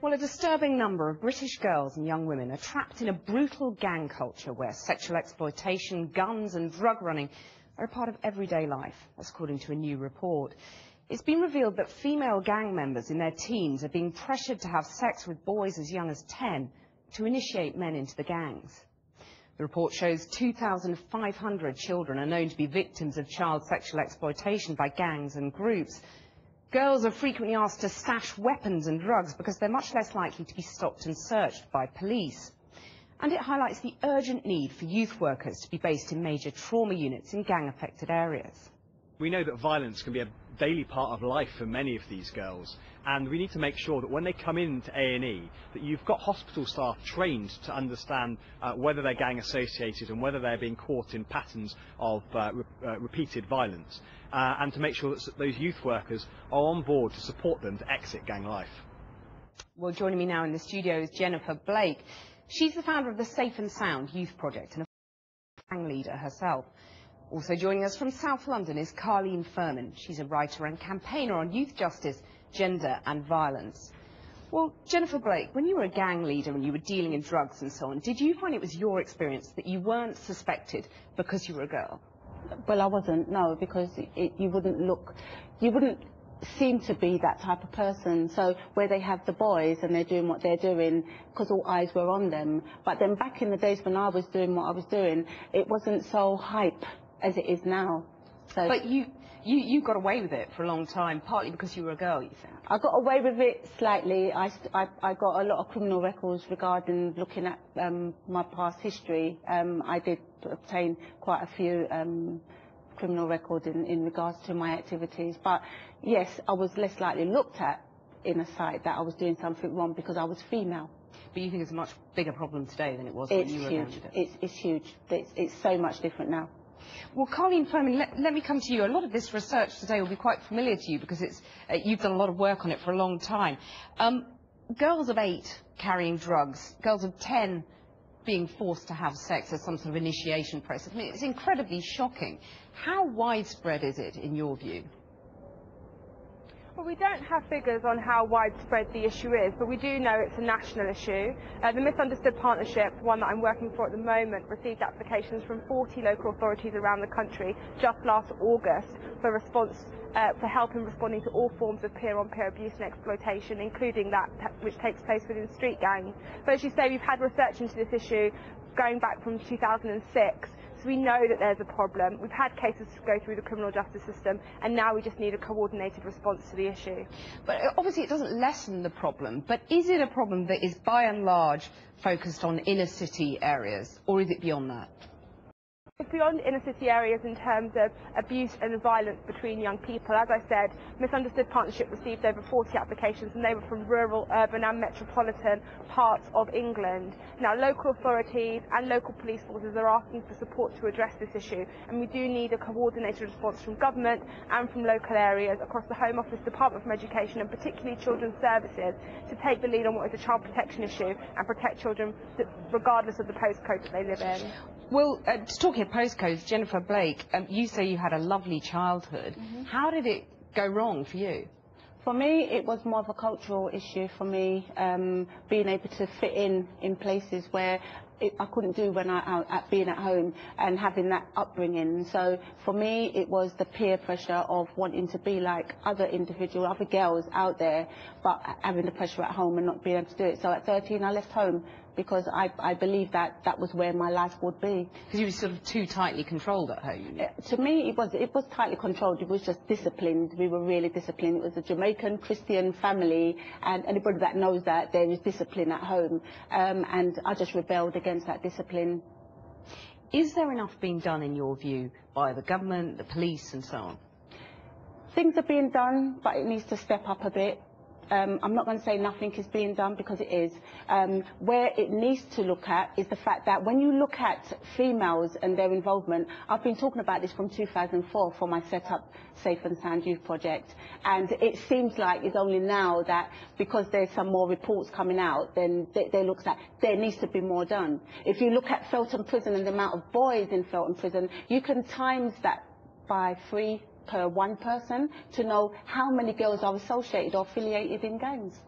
Well, a disturbing number of British girls and young women are trapped in a brutal gang culture where sexual exploitation, guns and drug running are a part of everyday life, that's according to a new report. It's been revealed that female gang members in their teens are being pressured to have sex with boys as young as 10 to initiate men into the gangs. The report shows 2,500 children are known to be victims of child sexual exploitation by gangs and groups. Girls are frequently asked to stash weapons and drugs because they're much less likely to be stopped and searched by police. And it highlights the urgent need for youth workers to be based in major trauma units in gang-affected areas. We know that violence can be a daily part of life for many of these girls, and we need to make sure that when they come into A&E that you've got hospital staff trained to understand whether they're gang associated and whether they're being caught in patterns of repeated violence, and to make sure that those youth workers are on board to support them to exit gang life. Well, joining me now in the studio is Jennifer Blake. She's the founder of the Safe and Sound Youth Project and a gang leader herself. Also joining us from South London is Carleen Furman. She's a writer and campaigner on youth justice, gender and violence. Well, Jennifer Blake, when you were a gang leader and you were dealing in drugs and so on, did you find it was your experience that you weren't suspected because you were a girl? Well, I wasn't, no, because you wouldn't seem to be that type of person. So where they have the boys and they're doing what they're doing because all eyes were on them. But then back in the days when I was doing what I was doing, it wasn't so hype as it is now. So, but you got away with it for a long time, partly because you were a girl, you think? I got away with it slightly. I got a lot of criminal records regarding looking at my past history. I did obtain quite a few criminal records in regards to my activities. But yes, I was less likely looked at in a sight that I was doing something wrong because I was female. But you think it's a much bigger problem today than it was when you were a candidate? It's huge. It's so much different now. Well, Carleen Furman, let me come to you. A lot of this research today will be quite familiar to you because you've done a lot of work on it for a long time. Girls of 8 carrying drugs, girls of 10 being forced to have sex as some sort of initiation process. I mean, it's incredibly shocking. How widespread is it, in your view? Well, we don't have figures on how widespread the issue is, but we do know it's a national issue. The Misunderstood Partnership, one that I'm working for at the moment, received applications from 40 local authorities around the country just last August for help in responding to all forms of peer-on-peer abuse and exploitation, including that which takes place within street gangs. But as you say, we've had research into this issue going back from 2006. So we know that there's a problem. We've had cases go through the criminal justice system, and now we just need a coordinated response to the issue. But obviously it doesn't lessen the problem, but is it a problem that is by and large focused on inner city areas, or is it beyond that? It's beyond inner city areas in terms of abuse and violence between young people. As I said, Misunderstood Partnership received over 40 applications, and they were from rural, urban and metropolitan parts of England. Now, local authorities and local police forces are asking for support to address this issue, and we do need a coordinated response from government and from local areas across the Home Office, Department for Education and particularly Children's Services to take the lead on what is a child protection issue and protect children regardless of the postcode that they live in. Well, talking of postcodes, Jennifer Blake, you say you had a lovely childhood. Mm-hmm. How did it go wrong for you? For me, it was more of a cultural issue for me, being able to fit in places where I couldn't do when being at home and having that upbringing. So for me, it was the peer pressure of wanting to be like other girls out there, but having the pressure at home and not being able to do it. So at 13, I left home because I believed that was where my life would be. Because you were sort of too tightly controlled at home? To me, it was tightly controlled. It was just disciplined. We were really disciplined. It was a Jamaican Christian family, and anybody that knows that, there is discipline at home. And I just rebelled against that discipline. Is there enough being done, in your view, by the government, the police and so on? Things are being done, but it needs to step up a bit. I'm not going to say nothing is being done because it is. Where it needs to look at is the fact that when you look at females and their involvement, I've been talking about this from 2004 for my set-up Safe and Sound Youth Project, and it seems like it's only now that because there's some more reports coming out, then they look at there needs to be more done. If you look at Felton Prison and the amount of boys in Felton Prison, you can times that by 3 per one person to know how many girls are associated or affiliated in gangs.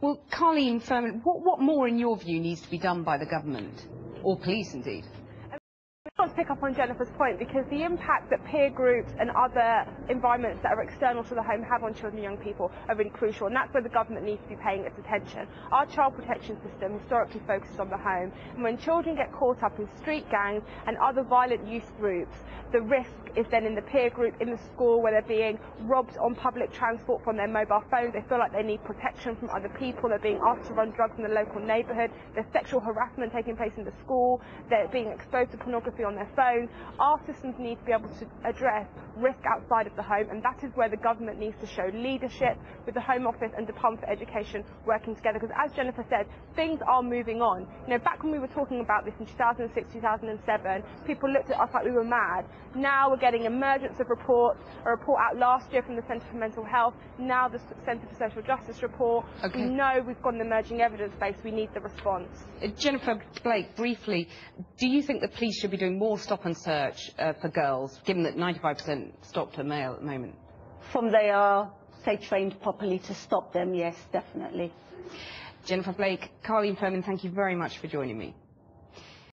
Well, Carleen Furman, what more, in your view, needs to be done by the government, or police indeed? I want to pick up on Jennifer's point, because the impact that peer groups and other environments that are external to the home have on children and young people are really crucial, and that's where the government needs to be paying its attention. Our child protection system historically focuses on the home, and when children get caught up in street gangs and other violent youth groups, the risk is then in the peer group, in the school, where they're being robbed on public transport from their mobile phones. They feel like they need protection from other people. They're being asked to run drugs in the local neighbourhood. There's sexual harassment taking place in the school. They're being exposed to pornography on their phone. Our systems need to be able to address risk outside of the home, and that is where the government needs to show leadership, with the Home Office and Department for Education working together, because as Jennifer said, things are moving on. You know, back when we were talking about this in 2006, 2007, people looked at us like we were mad. Now we're getting emergence of reports, a report out last year from the Centre for Mental Health, now the Centre for Social Justice report. Okay. We know we've got an emerging evidence base, we need the response. Jennifer Blake, briefly, do you think the police should be doing more stop and search for girls, given that 95% stopped are male at the moment? From they are, say, trained properly to stop them, yes, definitely. Jennifer Blake, Carleen Furman, thank you very much for joining me.